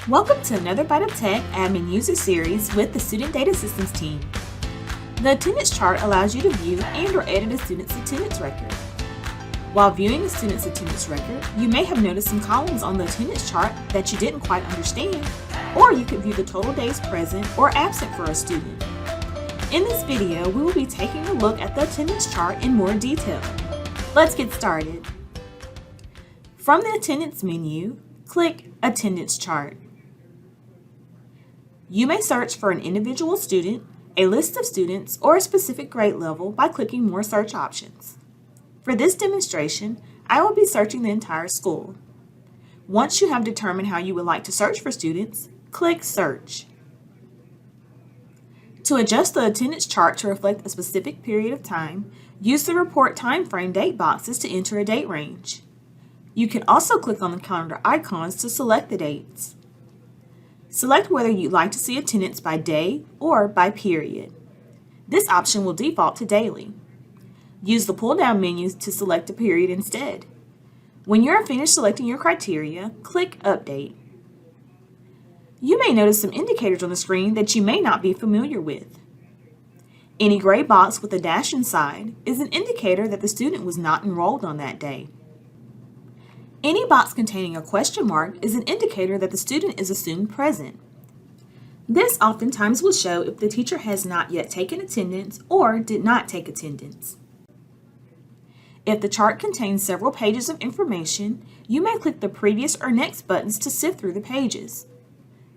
Welcome to another Byte of Tech Admin User Series with the Student Data Systems team. The attendance chart allows you to view and or edit a student's attendance record. While viewing a student's attendance record, you may have noticed some columns on the attendance chart that you didn't quite understand, or you could view the total days present or absent for a student. In this video, we will be taking a look at the attendance chart in more detail. Let's get started. From the attendance menu, click Attendance Chart. You may search for an individual student, a list of students, or a specific grade level by clicking more search options. For this demonstration, I will be searching the entire school. Once you have determined how you would like to search for students, click Search. To adjust the attendance chart to reflect a specific period of time, use the Report Timeframe date boxes to enter a date range. You can also click on the calendar icons to select the dates. Select whether you'd like to see attendance by day or by period. This option will default to daily. Use the pull-down menu to select a period instead. When you are finished selecting your criteria, click Update. You may notice some indicators on the screen that you may not be familiar with. Any gray box with a dash inside is an indicator that the student was not enrolled on that day. Any box containing a question mark is an indicator that the student is assumed present. This oftentimes will show if the teacher has not yet taken attendance or did not take attendance. If the chart contains several pages of information, you may click the Previous or Next buttons to sift through the pages.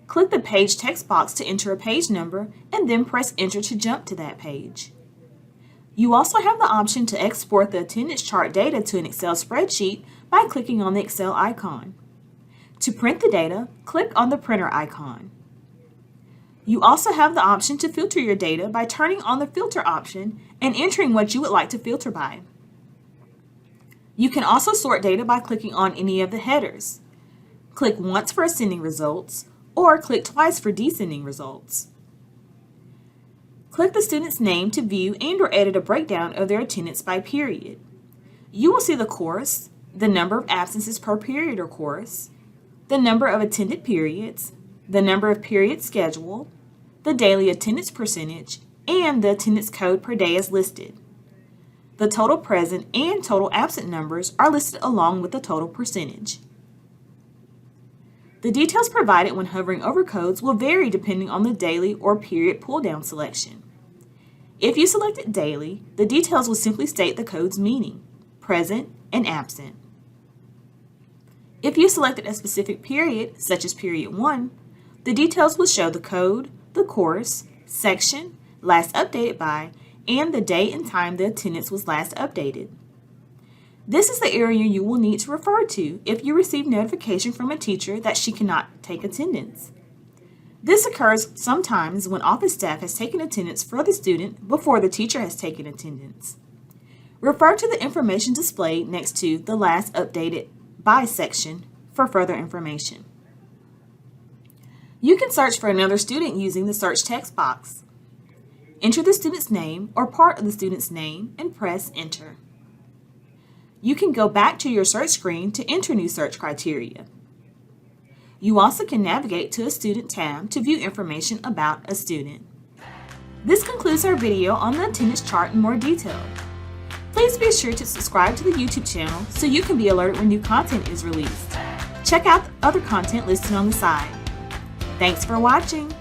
Click the Page text box to enter a page number and then press Enter to jump to that page. You also have the option to export the attendance chart data to an Excel spreadsheet by clicking on the Excel icon. To print the data, click on the printer icon. You also have the option to filter your data by turning on the filter option and entering what you would like to filter by. You can also sort data by clicking on any of the headers. Click once for ascending results or click twice for descending results. Click the student's name to view and or edit a breakdown of their attendance by period. You will see the course, the number of absences per period or course, the number of attended periods, the number of periods scheduled, the daily attendance percentage, and the attendance code per day as listed. The total present and total absent numbers are listed along with the total percentage. The details provided when hovering over codes will vary depending on the daily or period pull-down selection. If you selected daily, the details will simply state the code's meaning, present and absent. If you selected a specific period, such as period 1, the details will show the code, the course, section, last updated by, and the day and time the attendance was last updated. This is the area you will need to refer to if you receive notification from a teacher that she cannot take attendance. This occurs sometimes when office staff has taken attendance for the student before the teacher has taken attendance. Refer to the information displayed next to the last updated by section for further information. You can search for another student using the search text box. Enter the student's name or part of the student's name and press Enter. You can go back to your search screen to enter new search criteria. You also can navigate to a Student tab to view information about a student. This concludes our video on the attendance chart in more detail. Please be sure to subscribe to the YouTube channel so you can be alerted when new content is released. Check out the other content listed on the side. Thanks for watching.